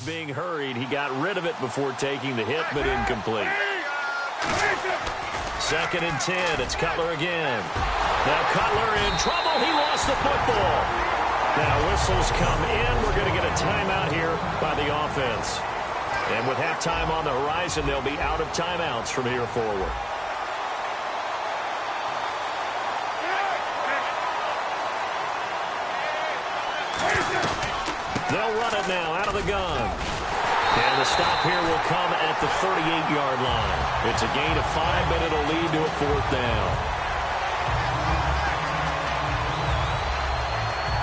Being hurried, he got rid of it before taking the hit, but incomplete. 2nd and 10. It's Cutler again. Now Cutler in trouble. He lost the football. Now whistles come in. We're going to get a timeout here by the offense. And with halftime on the horizon, they'll be out of timeouts from here forward. They'll run it now out of the gun. And the stop here will come at the 38-yard line. It's a gain of 5, but it'll lead to a 4th down.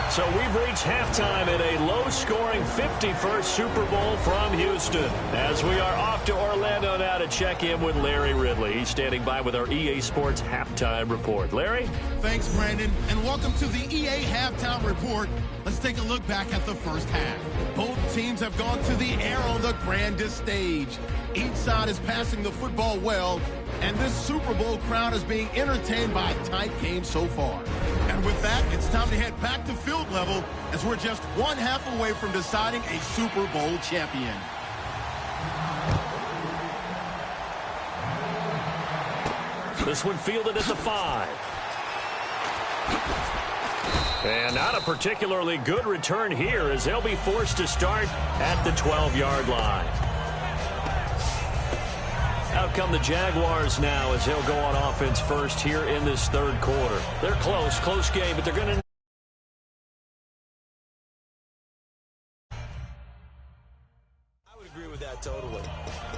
So we've reached halftime in a low-scoring 51st Super Bowl from Houston. As we are off to Orlando now to check in with Larry Ridley. He's standing by with our EA Sports Halftime Report. Larry? Thanks, Brandon, and welcome to the EA Halftime Report. Let's take a look back at the first half. Both teams have gone to the air on the grandest stage. Each side is passing the football well, and this Super Bowl crowd is being entertained by a tight game so far. And with that, it's time to head back to field level as we're just one half away from deciding a Super Bowl champion. This one fielded at the 5. And not a particularly good return here as they'll be forced to start at the 12-yard line. Out come the Jaguars now as they'll go on offense first here in this 3rd quarter. They're close game, but they're going to... I would agree with that totally.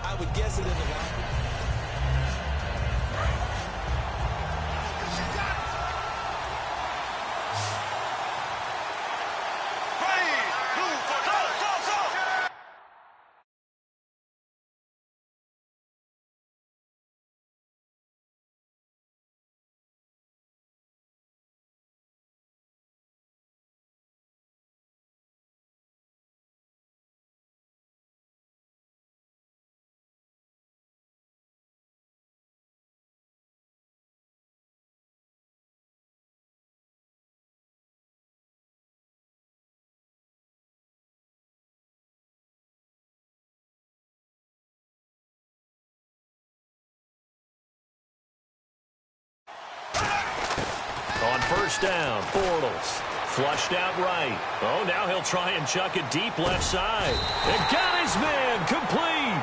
I would guess it in the line. On first down, Bortles flushed out right. Oh, now he'll try and chuck it deep left side. And got his man complete.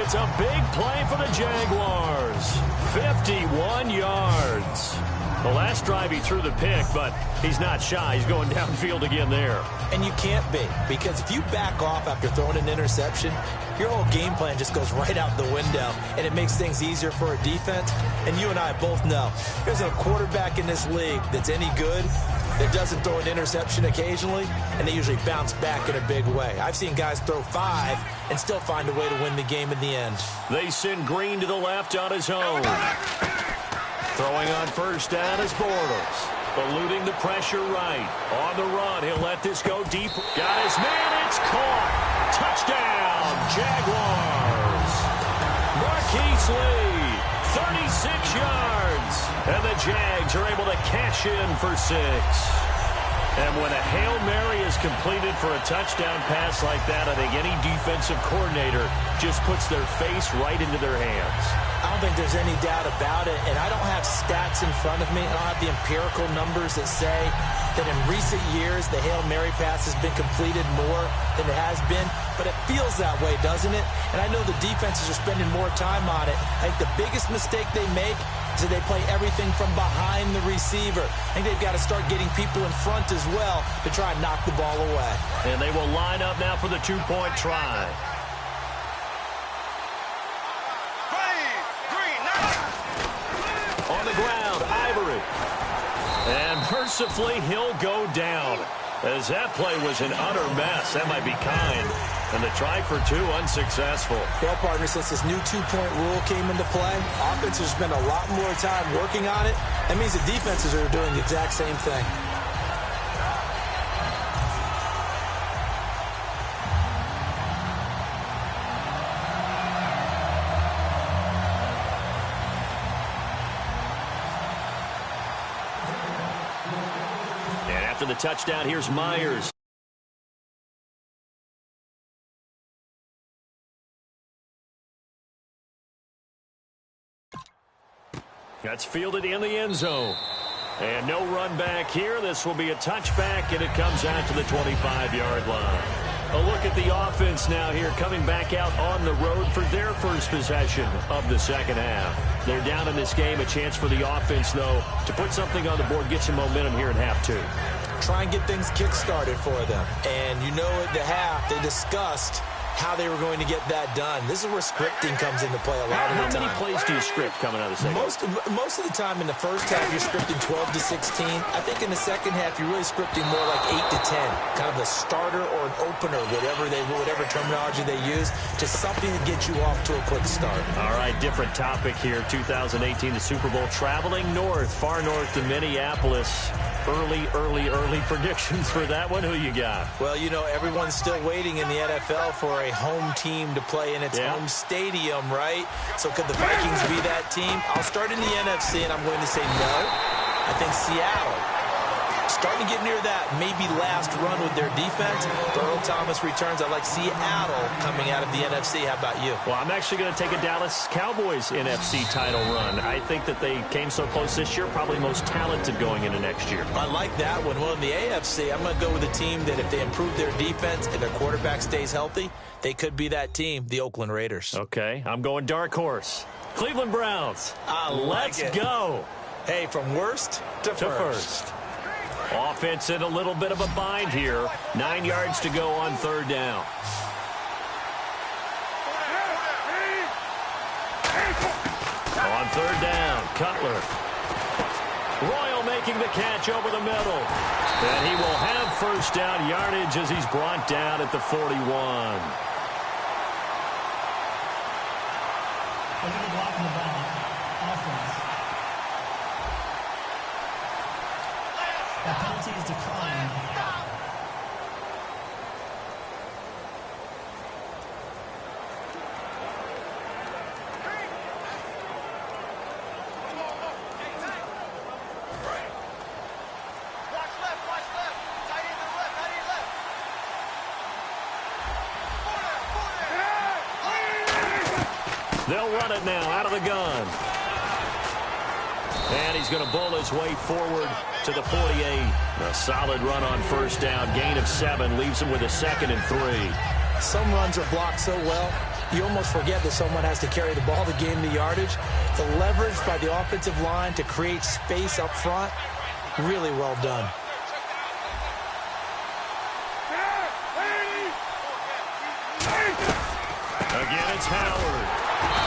It's a big play for the Jaguars. 51 yards. The last drive he threw the pick, but he's not shy. He's going downfield again there. And you can't be, because if you back off after throwing an interception, your whole game plan just goes right out the window, and it makes things easier for a defense. And you and I both know there's a quarterback in this league that's any good that doesn't throw an interception occasionally, and they usually bounce back in a big way. I've seen guys throw 5 and still find a way to win the game in the end. They send Green to the left on his own. Throwing on first down is Bortles. Eluding the pressure right. On the run, he'll let this go deep. Got his man, it's caught. Touchdown, Jaguars. Marquise Lee, 36 yards. And the Jags are able to cash in for 6. And when a Hail Mary is completed for a touchdown pass like that, I think any defensive coordinator just puts their face right into their hands. I don't think there's any doubt about it, and I don't have stats in front of me. I don't have the empirical numbers that say that in recent years the Hail Mary pass has been completed more than it has been, but it feels that way, doesn't it? And I know the defenses are spending more time on it. I think the biggest mistake they make is that they play everything from behind the receiver. I think they've got to start getting people in front as well to try and knock the ball away. And they will line up now for the 2-point try. On the ground, Ivory. And mercifully, he'll go down. As that play was an utter mess. That might be kind. And the try for 2 unsuccessful. Well, partner, since this new 2-point rule came into play, offenses spend a lot more time working on it. That means the defenses are doing the exact same thing. And after the touchdown, here's Myers. That's fielded in the end zone. And no run back here. This will be a touchback, and it comes out to the 25-yard line. A look at the offense now here, coming back out on the road for their first possession of the second half. They're down in this game. A chance for the offense, though, to put something on the board, get some momentum here in half two. Try and get things kick-started for them. And you know at the half, they discussed how they were going to get that done. This is where scripting comes into play a lot of the time. How many plays do you script coming out of the second half? Most of the time in the first half, you're scripting 12 to 16. I think in the second half, you're really scripting more like 8 to 10. Kind of a starter or an opener, whatever terminology they use, just something to get you off to a quick start. All right, different topic here. 2018, the Super Bowl, traveling north, far north to Minneapolis. Early predictions for that one. Who you got? Well, you know, everyone's still waiting in the NFL for a home team to play in its home stadium, right? So could the Vikings be that team? I'll start in the NFC, and I'm going to say no. I think Seattle, starting to get near that maybe last run with their defense. Earl Thomas returns. I like Seattle coming out of the NFC. How about you? Well, I'm actually going to take a Dallas Cowboys NFC title run. I think that they came so close this year, probably most talented going into next year. I like that one. Well, in the AFC, I'm going to go with a team that if they improve their defense and their quarterback stays healthy, they could be that team, the Oakland Raiders. Okay, I'm going dark horse. Cleveland Browns. Let's go. Hey, from worst to first. Offense in a little bit of a bind here. 9 yards to go on third down. On third down, Cutler. Royal making the catch over the middle. And he will have first down yardage as he's brought down at the 41. Blocking the ball. Offense. That penalty is declined. They'll run it now out of the gun. And he's going to bowl his way forward to the 48. A solid run on first down. Gain of 7 leaves him with a 2nd and 3. Some runs are blocked so well, you almost forget that someone has to carry the ball to gain the yardage. The leverage by the offensive line to create space up front, really well done. Again, it's Howard.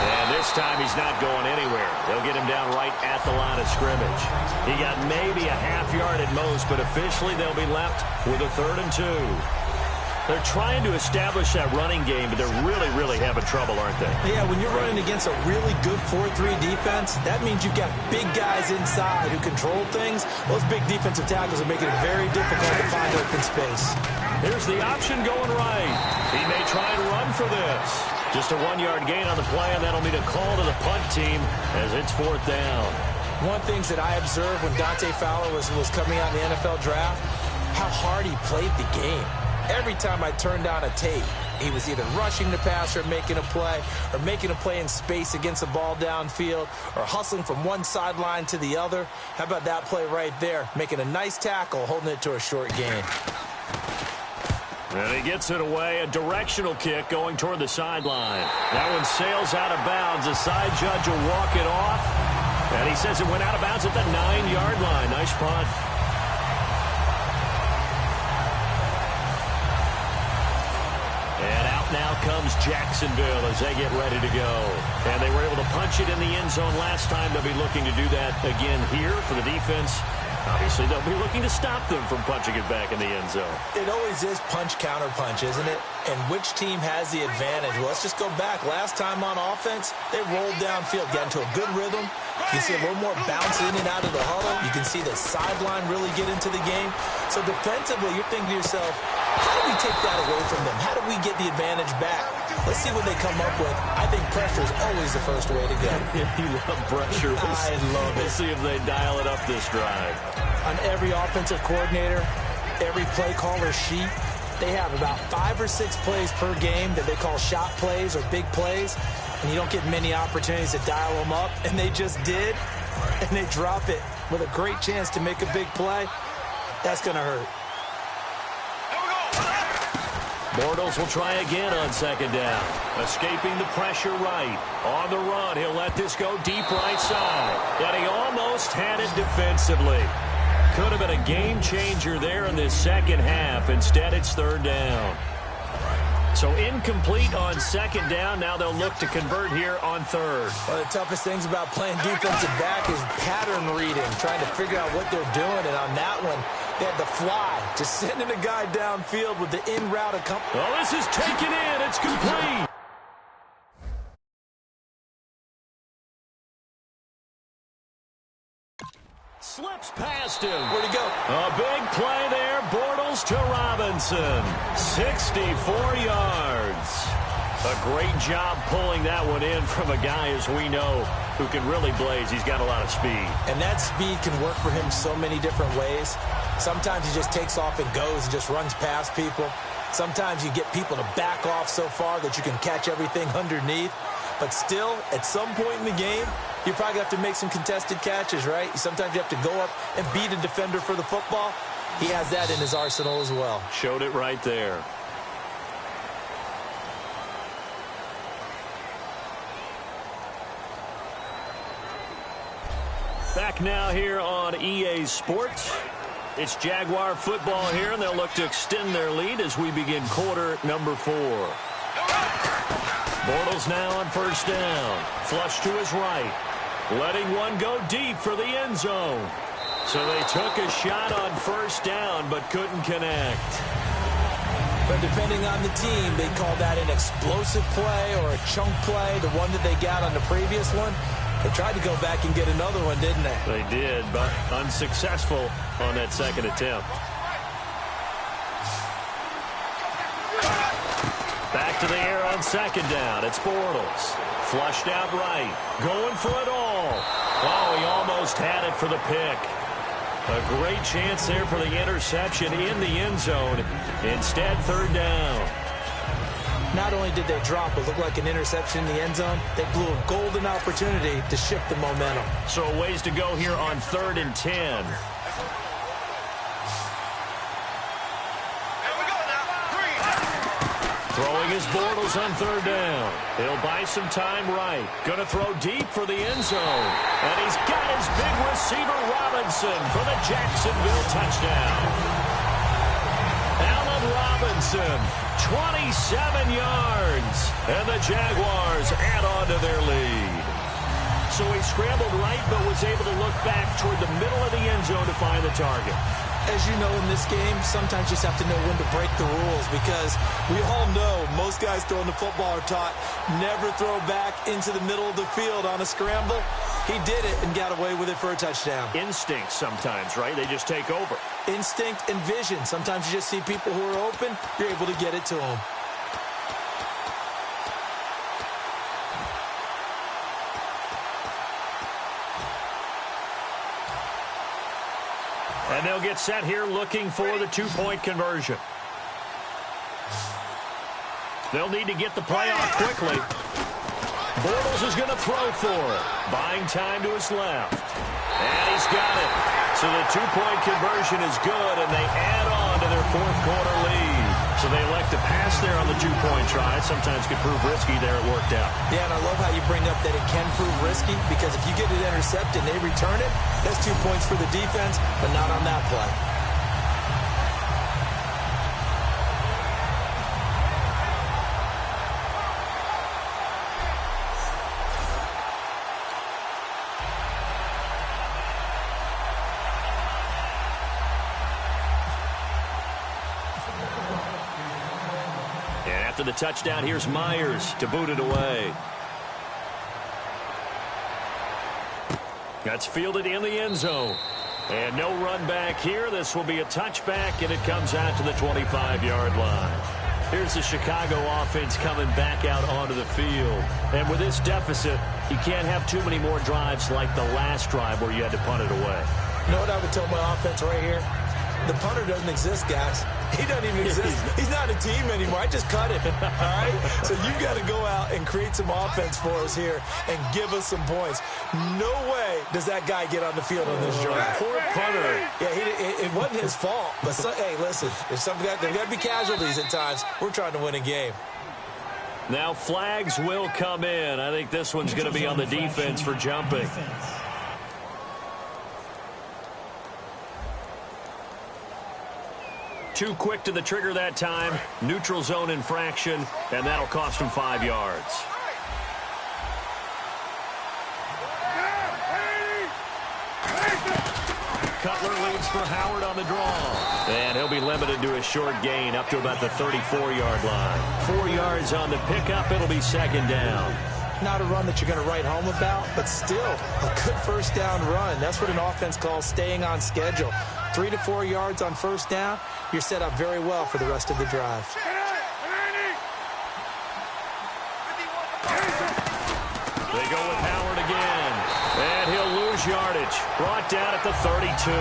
And this time he's not going anywhere. They'll get him down right at the line of scrimmage. He got maybe a half yard at most, but officially they'll be left with a 3rd and 2. They're trying to establish that running game, but they're really having trouble, aren't they? Yeah, when you're running against a really good 4-3 defense, that means you've got big guys inside who control things. Those big defensive tackles are making it very difficult to find open space. Here's the option going right. He may try and run for this. Just a 1-yard gain on the play, and that'll mean a call to the punt team as it's 4th down. One of the things that I observed when Dante Fowler was coming out in the NFL draft, how hard he played the game. Every time I turned on a tape, he was either rushing the passer, making a play in space against the ball downfield, or hustling from one sideline to the other. How about that play right there? Making a nice tackle, holding it to a short gain. And he gets it away, a directional kick going toward the sideline. That one sails out of bounds. The side judge will walk it off. And he says it went out of bounds at the 9-yard line. Nice punt. And out now comes Jacksonville as they get ready to go. And they were able to punch it in the end zone last time. They'll be looking to do that again here for the defense. Obviously, they'll be looking to stop them from punching it back in the end zone. It always is punch-counter-punch, isn't it? And which team has the advantage? Well, let's just go back. Last time on offense, they rolled downfield, got into a good rhythm. You see a little more bounce in and out of the huddle. You can see the sideline really get into the game. So defensively, you're thinking to yourself, how do we take that away from them? How do we get the advantage back? Let's see what they come up with. I think pressure is always the first way to go. You love pressure. I love it. We'll see if they dial it up this drive. On every offensive coordinator, every play caller sheet, they have about 5 or 6 plays per game that they call shot plays or big plays, and you don't get many opportunities to dial them up, and they just did. and they drop it with a great chance to make a big play, that's going to hurt. Bortles will try again on second down. Escaping the pressure right. On the run, he'll let this go deep right side. And he almost had it defensively. Could have been a game changer there in this second half. Instead, it's third down. So incomplete on second down. Now they'll look to convert here on third. One of the toughest things about playing defensive back is pattern reading, trying to figure out what they're doing. And on that one, they had the fly, just sending a guy downfield with the in-route accompaniment. Oh, this is taken in. It's complete. Slips past him. Where'd he go? A big play there. Bortles to Robinson. 64 yards. A great job pulling that one in from a guy, as we know, who can really blaze. He's got a lot of speed. And that speed can work for him so many different ways. Sometimes he just takes off and goes and just runs past people. Sometimes you get people to back off so far that you can catch everything underneath. But still, at some point in the game, you probably have to make some contested catches, right? Sometimes you have to go up and beat a defender for the football. He has that in his arsenal as well. Showed it right there. Back now here on EA Sports. It's Jaguar football here, and they'll look to extend their lead as we begin quarter number 4. Bortles now on first down. Flush to his right. Letting one go deep for the end zone. So they took a shot on first down but couldn't connect. But depending on the team, they call that an explosive play or a chunk play, the one that they got on the previous one. They tried to go back and get another one, didn't they? They did, but unsuccessful on that second attempt. Back to the air on second down. It's Bortles. Flushed out right. Going for it all. Oh, he almost had it for the pick. A great chance there for the interception in the end zone. Instead, third down. Not only did they drop what looked like an interception in the end zone, they blew a golden opportunity to shift the momentum. So a ways to go here on 3rd and 10. Throwing his Bortles on third down. He'll buy some time right. Gonna throw deep for the end zone. And he's got his big receiver Robinson for the Jacksonville touchdown. Allen Robinson, 27 yards. And the Jaguars add on to their lead. So he scrambled right but was able to look back toward the middle of the end zone to find the target. As you know, in this game, sometimes you just have to know when to break the rules because we all know most guys throwing the football are taught never throw back into the middle of the field on a scramble. He did it and got away with it for a touchdown. Instinct sometimes, right? They just take over. Instinct and vision. Sometimes you just see people who are open, you're able to get it to them. And they'll get set here looking for the two-point conversion. They'll need to get the play off quickly. Bortles is going to throw for it. Buying time to his left. And he's got it. So the two-point conversion is good, and they add on to their fourth quarter lead. So they elect to pass there on the two-point try. Sometimes could prove risky. There it worked out. Yeah, and I love how you bring up that it can prove risky because if you get it intercepted and they return it, that's 2 points for the defense, but not on that play. After the touchdown, here's Myers to boot it away. That's fielded in the end zone. And no run back here. This will be a touchback, and it comes out to the 25-yard line. Here's the Chicago offense coming back out onto the field. And with this deficit, you can't have too many more drives like the last drive where you had to punt it away. You know what I would tell my offense right here? The punter doesn't exist, guys. He doesn't even exist. He's not a team anymore. I just cut him, all right? So you've got to go out and create some offense for us here and give us some points. No way does that guy get on the field on this drive. Poor punter. Yeah, it wasn't his fault. But, hey, listen, there's got to be casualties at times. We're trying to win a game. Now flags will come in. I think this one's going to be on the defense for jumping. Too quick to the trigger that time. Neutral zone infraction, and that'll cost him 5 yards. Cutler leads for Howard on the draw. And he'll be limited to a short gain up to about the 34-yard line. 4 yards on the pickup. It'll be second down. Not a run that you're going to write home about, but still a good first down run. That's what an offense calls staying on schedule. 3 to 4 yards on first down, you're set up very well for the rest of the drive. They go with Howard again. And he'll lose yardage. Brought down at the 32.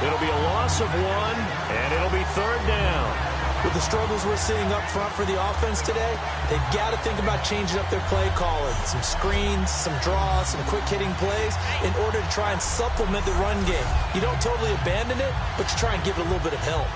It'll be a loss of 1, and it'll be third down. With the struggles we're seeing up front for the offense today, they've got to think about changing up their play calling. Some screens, some draws, some quick-hitting plays in order to try and supplement the run game. You don't totally abandon it, but you try and give it a little bit of help.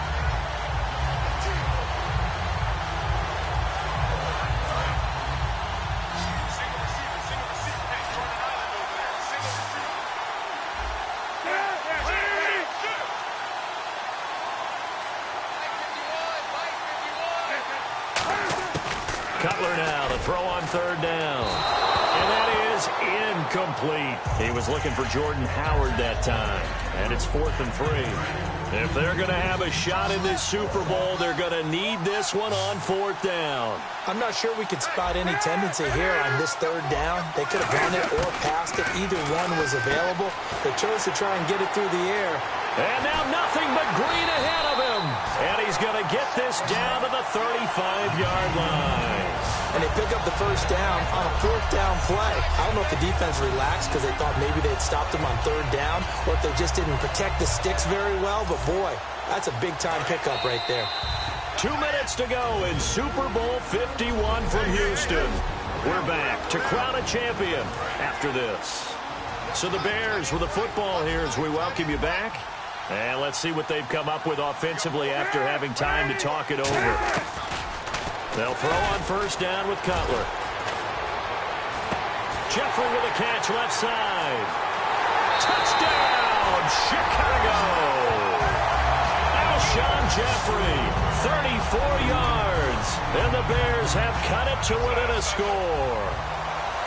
Cutler now to throw on third down. And that is incomplete. He was looking for Jordan Howard that time. And it's 4th and 3. If they're going to have a shot in this Super Bowl, they're going to need this one on 4th down. I'm not sure we could spot any tendency here on this third down. They could have run it or passed it. Either one was available. They chose to try and get it through the air. And now nothing but green ahead of him. And he's going to get this down to the 35-yard line. And they pick up the first down on a 4th down play. I don't know if the defense relaxed because they thought maybe they'd stopped him on third down or if they just didn't protect the sticks very well. But, boy, that's a big-time pickup right there. 2 minutes to go in Super Bowl 51 from Houston. We're back to crown a champion after this. So the Bears with the football here as we welcome you back. And let's see what they've come up with offensively after having time to talk it over. They'll throw on first down with Cutler. Jeffrey with a catch left side. Touchdown, Chicago! Alshon Jeffrey, 34 yards. And the Bears have cut it to within a score.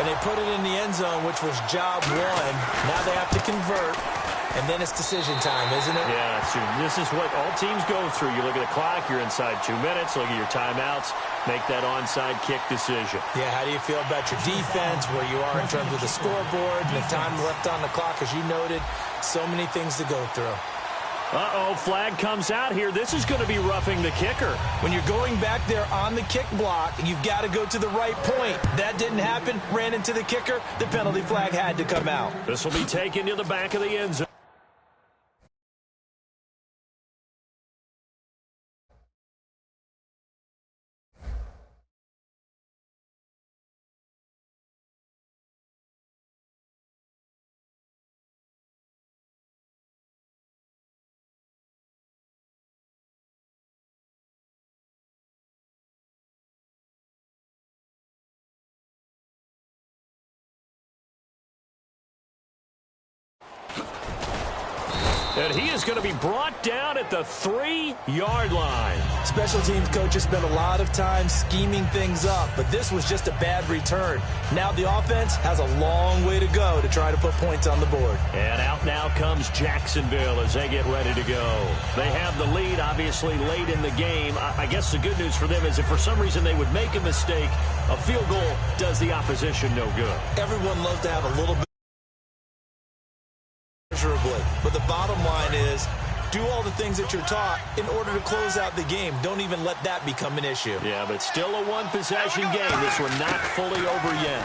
And they put it in the end zone, which was job 1. Now they have to convert. And then it's decision time, isn't it? Yeah, this is what all teams go through. You look at the clock, you're inside 2 minutes, look at your timeouts, make that onside kick decision. Yeah, how do you feel about your defense, where you are in terms of the scoreboard, and the time left on the clock, as you noted, so many things to go through. Uh-oh, flag comes out here. This is going to be roughing the kicker. When you're going back there on the kick block, you've got to go to the right point. That didn't happen, ran into the kicker, the penalty flag had to come out. This will be taken to the back of the end zone. And he is going to be brought down at the 3-yard line. Special teams coaches spent a lot of time scheming things up, but this was just a bad return. Now the offense has a long way to go to try to put points on the board. And out now comes Jacksonville as they get ready to go. They have the lead, obviously, late in the game. I guess the good news for them is if for some reason they would make a mistake, a field goal does the opposition no good. Everyone loves to have a little bit measurably, but the bottom line is do all the things that you're taught in order to close out the game. Don't even let that become an issue. Yeah, but still a one-possession game. This one not fully over yet.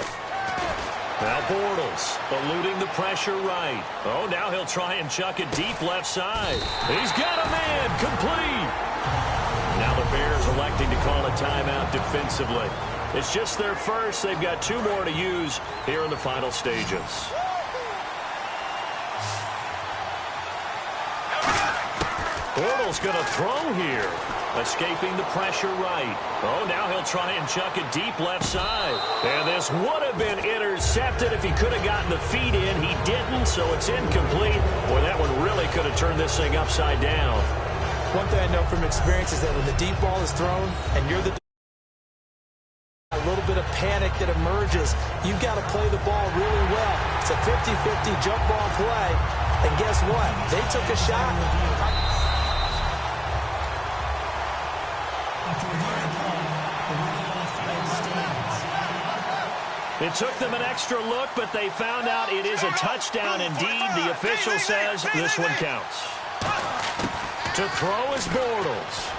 Now Bortles eluding the pressure right. Oh, now he'll try and chuck it deep left side. He's got a man complete. electing to call a timeout defensively. It's just their first. They've got 2 more to use here in the final stages. Bortles going to throw here. Escaping the pressure right. Oh, now he'll try and chuck it deep left side. And this would have been intercepted if he could have gotten the feet in. He didn't, so it's incomplete. Boy, that one really could have turned this thing upside down. One thing I know from experience is that when the deep ball is thrown and you're the a little bit of panic that emerges, you've got to play the ball really well. It's a 50-50 jump ball play. And guess what? They took a shot. It took them an extra look, but they found out it is a touchdown indeed. The official says this one counts. To throw is Bortles.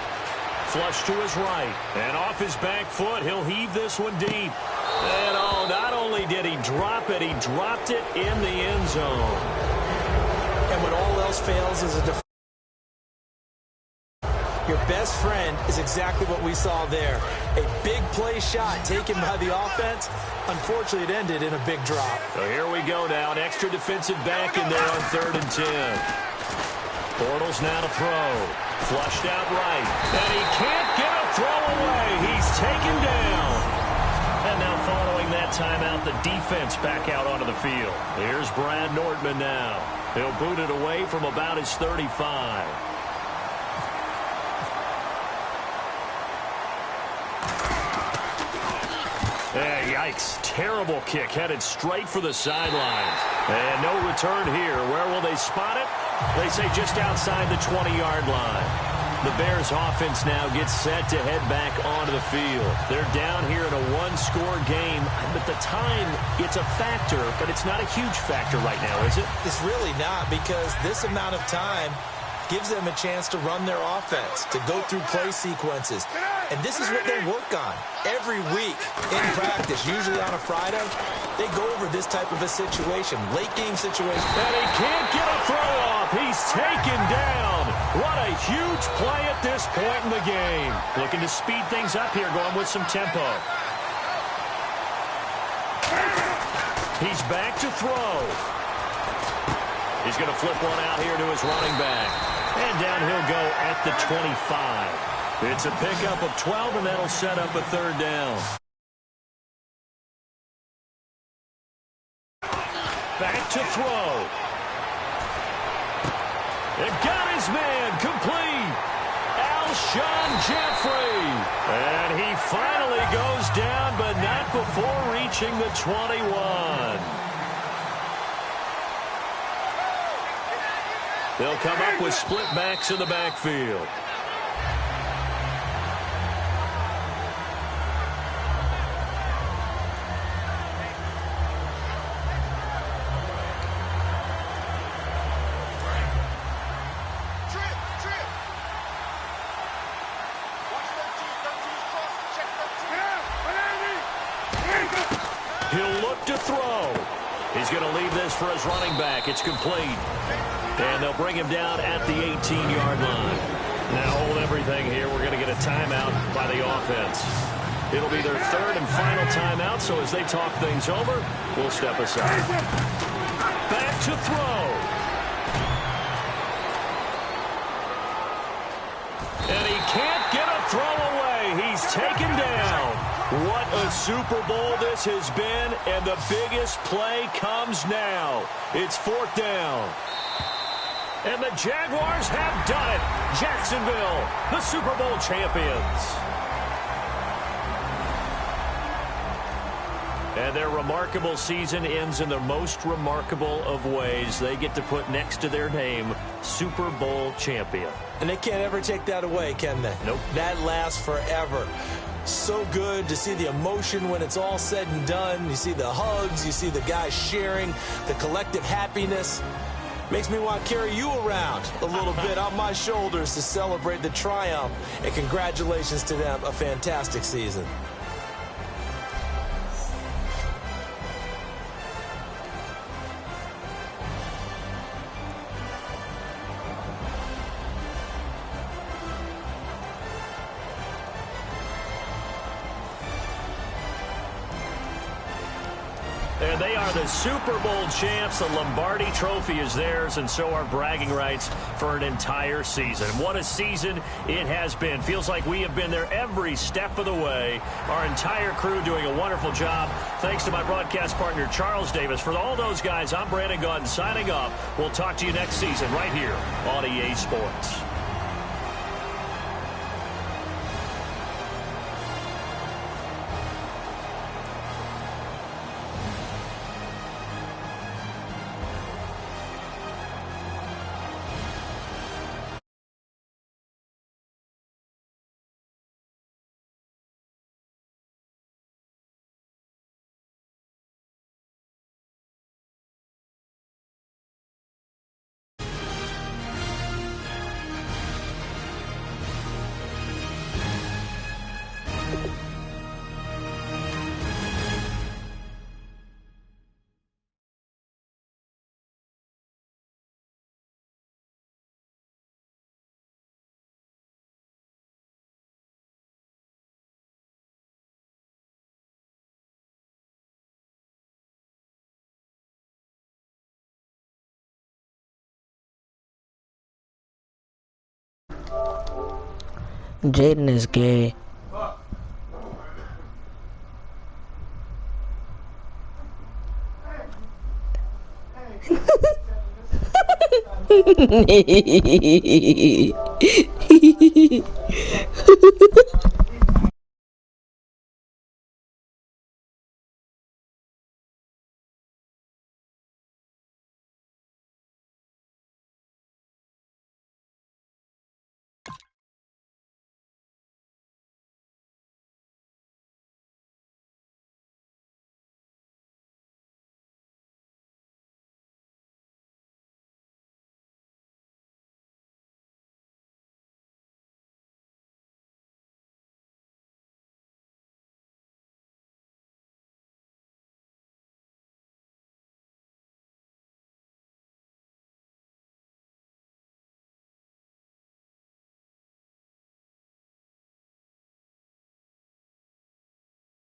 Flush to his right. And off his back foot, he'll heave this one deep. And oh, not only did he drop it, he dropped it in the end zone. And when all else fails is a defense. Your best friend is exactly what we saw there. A big play shot taken by the offense. Unfortunately, it ended in a big drop. So here we go now. An extra defensive back in there on 3rd and 10. Bortles now to throw. Flushed out right. And he can't get a throw away. He's taken down. And now following that timeout, the defense back out onto the field. Here's Brad Nordman now. He'll boot it away from about his 35. Hey, yikes. Terrible kick headed straight for the sidelines. And no return here. Where will they spot it? They say just outside the 20-yard line. The Bears offense now gets set to head back onto the field. They're down here in a 1-score game. But the time, it's a factor, but it's not a huge factor right now, is it? It's really not, because this amount of time gives them a chance to run their offense, to go through play sequences. And this is what they work on every week in practice, usually on a Friday. They go over this type of a situation, late game situation. And he can't get a throw off. He's taken down. What a huge play at this point in the game. Looking to speed things up here, going with some tempo. He's back to throw. He's going to flip one out here to his running back. And down he'll go at the 25. It's a pickup of 12, and that'll set up a 3rd down. Back to throw. It got his man complete. Alshon Jeffrey. And he finally goes down, but not before reaching the 21. They'll come up with split backs in the backfield. He'll look to throw. He's going to leave this for his running back. It's complete. And they'll bring him down at the 18-yard line. Now hold everything here. We're going to get a timeout by the offense. It'll be their 3rd and final timeout, so as they talk things over, we'll step aside. Back to throw. And he can't get a throw away. He's taken down. What a Super Bowl this has been, and the biggest play comes now. It's 4th down. And the Jaguars have done it. Jacksonville, the Super Bowl champions. And their remarkable season ends in the most remarkable of ways. They get to put next to their name, Super Bowl champion. And they can't ever take that away, can they? Nope. That lasts forever. So good to see the emotion when it's all said and done. You see the hugs, you see the guys sharing, the collective happiness. Makes me want to carry you around a little bit on my shoulders to celebrate the triumph. And congratulations to them, a fantastic season. And they are the Super Bowl champs. The Lombardi Trophy is theirs, and so are bragging rights for an entire season. What a season it has been. Feels like we have been there every step of the way. Our entire crew doing a wonderful job. Thanks to my broadcast partner, Charles Davis. For all those guys, I'm Brandon Gunn signing off. We'll talk to you next season right here on EA Sports. Jaden is gay.